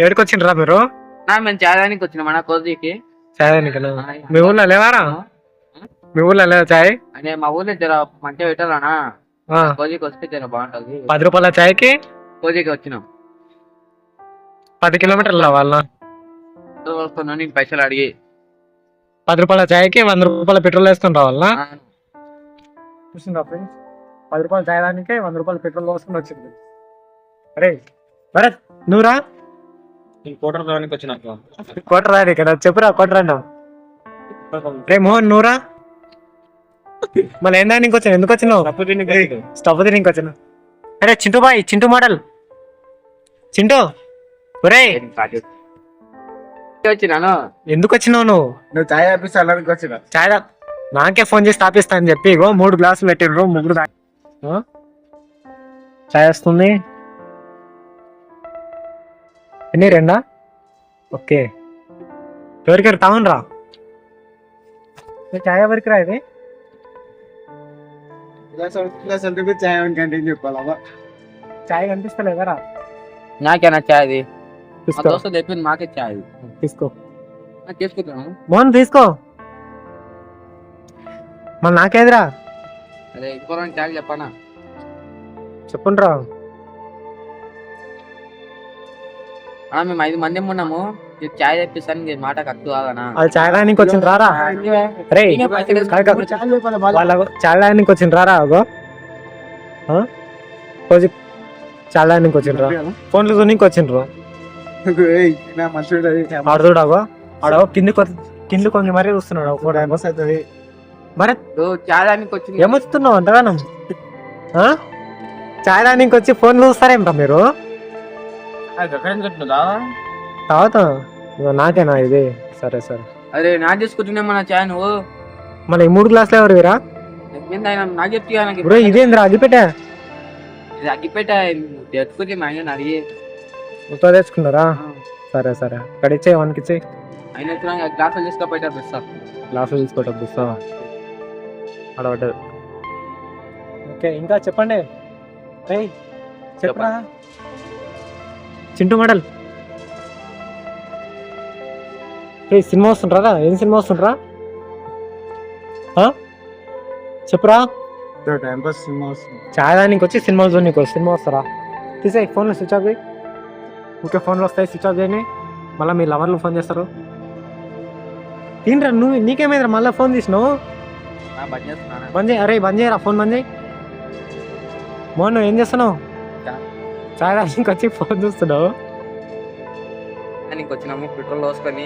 ఏడికి వచ్చిండ్రా మీరు? మేము చాయడానికి వచ్చిన మన కోజీకి. చాయ్ మీ ఊర్లో లేవారా? మీ ఊర్లో లేదా చాయ్? అంటే మా ఊర్లో జర మంచిగా పెట్టాలనా, కోజీకి వస్తే జర బాగుంటది. 10 రూపాయల చాయ్కి కోజీకి వచ్చినాం. 10 కిలోమీటర్లు రావాలనా? నేను పైసలు అడిగి 10 రూపాయల చాయ్కి 100 రూపాయల పెట్రోల్ వేసుకొని రావాలనా? చూసిందా ఫ్రెండ్స్, 10 రూపాయల చాయ్ దానికి 100 రూపాయల పెట్రోల్ వేసుకొని వచ్చింది. అరే భరత్, నువ్వురా? కోటర్ రానికి వచ్చిన కోటర్ రాని కదా, చెప్పురా కోటర్ అన్నావు. రే మోహన్, నువ్వురా? మళ్ళీ ఏందా నీకు వచ్చాను? ఎందుకు వచ్చినావు? స్టవ్ తినికి వచ్చిన. అరే చింటూ బాయ్, చింటూ మోడల్, చింటూ. ఒరే వచ్చినాను. ఎందుకు వచ్చినావు నువ్వు? నువ్వు చాయ్ ఆపిస్తా అలానికి వచ్చిన. చాయ్ నాకే ఫోన్ చేసి తాపిస్తా అని చెప్పి ఇగో 3 గ్లాసులు పెట్టిండ్రు, 3 చాయ్ వస్తుంది. ఎన్ని? 2? ఓకే. ఎవరికారు తాగను రా. చాయ్ ఎవరికి రా ఇది? చాయ్ కంటే చెప్పాలా? చాయ్ కనిపిస్తలేదరా? నాకేనా చాయ్? అది మా తీసుకో, దోస్తు చెప్పింది మాకే చాయ్. తీసుకో తీసుకుంటాను. మోహన్ తీసుకో. మళ్ళీ నాకేదిరా? అదే ఇంకో చాయ్ చెప్పానా? చెప్పండి రా. మేము 5 మంది ఉన్నాము. చాయ్ తెప్పిస్తాను, మాట కట్టు కాదనా? అది చాయ్ రానికి వచ్చింది రారా? రే వాళ్ళ చాయ్ రానికి వచ్చింది రారా? అగో రోజు చాయ్ రానికి వచ్చిండ్రా, ఫోన్లు చూనికి వచ్చిండ్రు. ఆడు చూడగో, ఆడో కింది కొంగి మరీ చూస్తున్నాడు. భరత్, చాయ్ దానికి వచ్చింది. ఏమొస్తున్నావు అంతగానం? చాయ్ రానికి వచ్చి ఫోన్లు చూస్తారేంటా మీరు? తాగుతా. నాకేనా ఇది? సరే సరే. అరే నా తీసుకుంటున్నా మన చాయ్ నువ్వు. మళ్ళీ 3 గ్లాసులు ఎవరివిరా? నాకు చెప్తా. బ్రో ఇదేంద్రా అగ్గిపెట్ట? ఇది అగ్గిపెట్ట తెచ్చుకుంటే మా ఆయన అడిగి ముప్పై తెచ్చుకున్నారా? సరే సరే, అక్కడ ఇచ్చే 1కి ఇచ్చే. ఆయన గ్లాసులు తీసుకోపోయితే పిస్తా. గ్లాసులు తీసుకోవటం పిస్తా అడవడ్డదు. ఓకే, ఇంకా చెప్పండి. చెప్పరా చింటూ మోడల్. సినిమా వస్తుంటారా? ఏం సినిమా వస్తుంటారా? చెప్పురా. చాయ్ దానికి వచ్చి సినిమాలు చూడ నీకు సినిమా వస్తారా? తీసే ఫోన్లో స్విచ్ ఆఫ్. ఇంకే ఫోన్లు వస్తాయి, స్విచ్ ఆఫ్ చేయని. మళ్ళీ మీ లవర్లు ఫోన్ చేస్తారు. తినరా నువ్వు? నీకేమైందిరా మళ్ళీ ఫోన్ తీసినావు? బంద్ చేయి. అరే బంద్ చేయరా, ఫోన్ బంద్ చేయి. మోహన్ నువ్వు ఏం చేస్తున్నావు? చాయ్ దానికి వచ్చి ఫోన్ చూస్తున్నావు. వచ్చినాము పెట్రోల్ పోసుకొని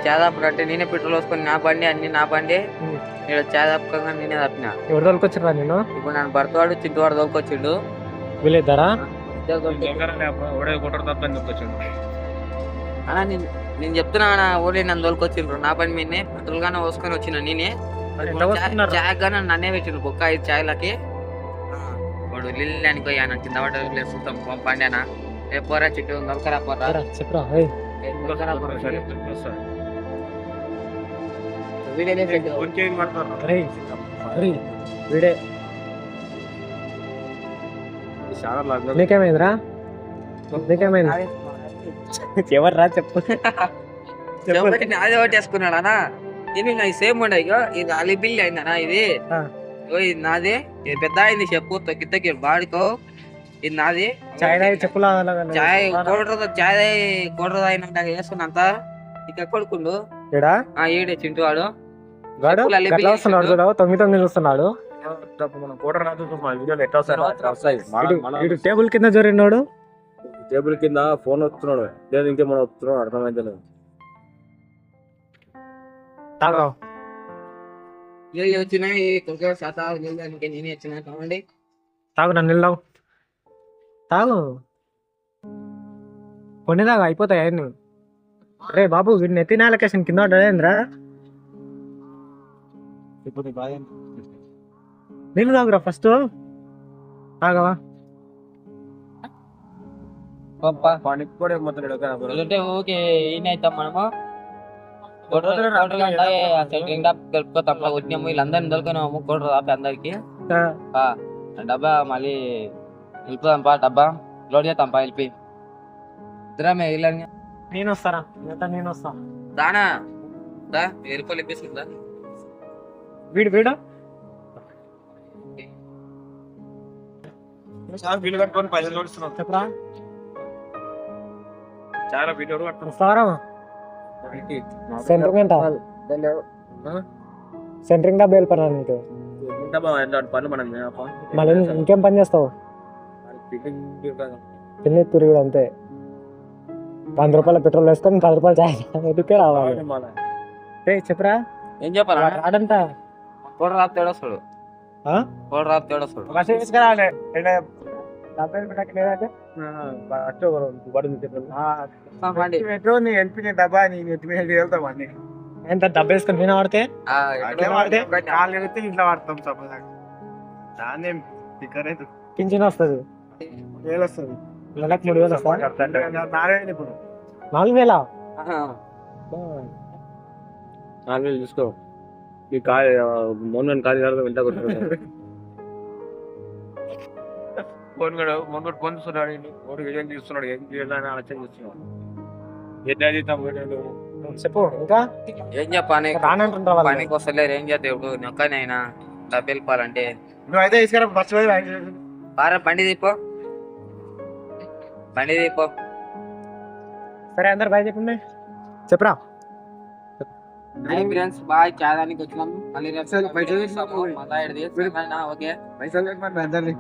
చాదాపు అంటే నేనే పెట్రోల్ పోసుకొని నా బండి అన్ని నా బండి. నేను చాదాపుగా నేనే తప్పిన. ఎవరు తోలుకొచ్చిరా నేను? ఇప్పుడు నన్ను భర్తవాడు చింటువాడు తోలుకొచ్చిండు. వీళ్ళిద్దరా? నేను చెప్తున్నా ఓలే నన్ను తోలుకొచ్చిండ్రు. నా బండి మీదనే పెట్రోల్ గానే పోసుకొని వచ్చిన నేనే. చాయ్ గానే నన్నే పెట్టిండు బొక్క 5 చాయ్లకి. వాడు లిల్లానికి పోయాను కింద పడ్డ చూస్తాం పండి అన్న. ఏ పోరా చిట్టు నొక్కరా పోరా. చెప్పరా. వీడే నీకేమైందిరా? నీకేమైంది? ఎవర్రా చెప్పు. నాదే ఒకటి వేసుకున్నాడు అన్నా. ఇది సేమ్ ఉండే ఇది అలిబిల్లి అయిందనా. ఇది ఇది నాదే. ఇది పెద్ద అయింది చెప్పు తొక్కి బాడుకో. ఇది నాది. చాయ్ చెప్పులా చాయ్ కోటర్ తాగినంత వేసుకున్నంత ఇక కొడుకుండు ఈడే చింటూ వాడు. తొంగి చూస్తున్నాడు. టేబుల్ కింద జోరినాడు. టేబుల్ కింద ఫోన్ వస్తున్నాడు. లేదు ఇంకేమన్నా వస్తున్నాడు అర్థమైతే లేదు. వచ్చినాయి నేనే వచ్చినా కావండి. తాగు నన్ను నిల్లావు. తాగు కొన్ని తాగు అయిపోతాయి నువ్వు. రే బాబు వీడిని ఎత్తిన లొకేషన్ కింద పడ్డాడేంద్రా? నీళ్ళు తాగురా ఫస్ట్. తాగవా? ఓకే ఈయనైతాం మనము వచ్చినాము. వీళ్ళందరినీ దొరికినాము కోటర్ రాపి అందరికి. డబ్బా మళ్ళీ వెళ్ళిపోదాంపా. డబ్బా లోడ్ చేద్దాంపా వెళ్ళి. ఇద్దరమే వెళ్ళని నేను వస్తారా నేను వస్తా. దానా దా 1000 రూపాయలు ఇప్పిస్తుందా వీడు వీడు బిల్లు కట్టుకొని పైసలు కొడుతున్నావు చెప్పరా చాలా వీడియో కట్టుకున్నావు వస్తారా సెంటరింగ్ ఎంత సెంటరింగ్ డబ్బు వెళ్ళిపోరా నీకు పనులు మనం మళ్ళీ ఇంకేం పని చేస్తావు తిని తిరుగుడు అంతే 100 రూపాయల పెట్రోల్ వేసుకొని 10 రూపాయలు చాయ్ ఎదుకే రావాలి చెప్పరా ఏం చెప్పాలా రాడంతా కోడ రాపు తేడొస్తాడు కోడ రాపు తేడొస్తాడు తీసుకురావాలి డబ్బులు పెట్టక లేదంటే ఎంత డబ్బు వేసుకొని నేను వాడితే ఇంట్లో వాడతాం దాన్ని పింఛన్ వస్తుంది వేలు వస్తుంది నెలకు 3000 వస్తా 4000 ఇప్పుడు 4000 4000 చూసుకో ఈ మోన్ ఖాళీ వెంట కొట్టుకుంటాడు ఫోన్ చూస్తున్నాడు ఏం చూస్తున్నాడు ఏం చేయాలని ఆలోచన చూస్తున్నాడు చెప్పు ఇంకా ఏం చెప్పాలి రానంటుంటా పనికి వస్తలేరు ఏం చేద్దాం ఇప్పుడు నొక్కనైనా డబ్బు వెళ్ళిపోవాలంటే నువ్వు అయితే తీసుకురా ఫస్ట్ బాగా బండి తీపో సరే అందరు బాయ్ చెప్పండి చెప్పరా ఫ్రెండ్స్ బాయ్ చాదానికి వచ్చినాము మళ్ళీ రేపు ఓకే పైసలు